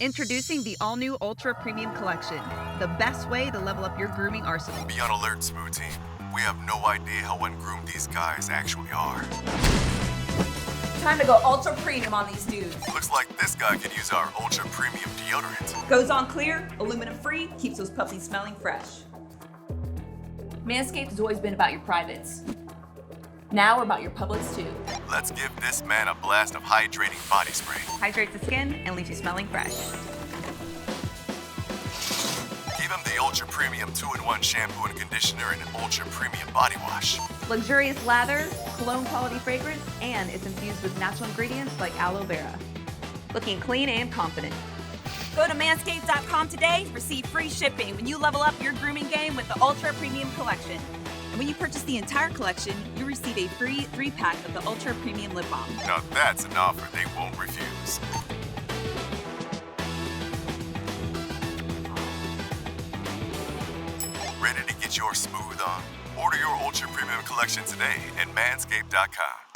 Introducing the all-new Ultra Premium Collection, the best way to level up your grooming arsenal. Be on alert, Smooth Team. We have no idea how ungroomed these guys actually are. Time to go ultra premium on these dudes. Looks like this guy could use our Ultra Premium Deodorant. Goes on clear, aluminum free, keeps those puppies smelling fresh. Manscaped has always been about your privates. Now we're about your publics too. Let's give this man a blast of hydrating body spray. Hydrates the skin and leaves you smelling fresh. Give him the Ultra Premium 2-in-1 shampoo and conditioner and an Ultra Premium body wash. Luxurious lather, cologne quality fragrance, and it's infused with natural ingredients like aloe vera. Looking clean and confident. Go to manscaped.com today to receive free shipping when you level up your grooming game with the Ultra Premium Collection. And when you purchase the entire collection, you receive a free 3-pack of the Ultra Premium Lip Balm. Now that's an offer they won't refuse. Ready to get your smooth on? Order your Ultra Premium Collection today at manscaped.com.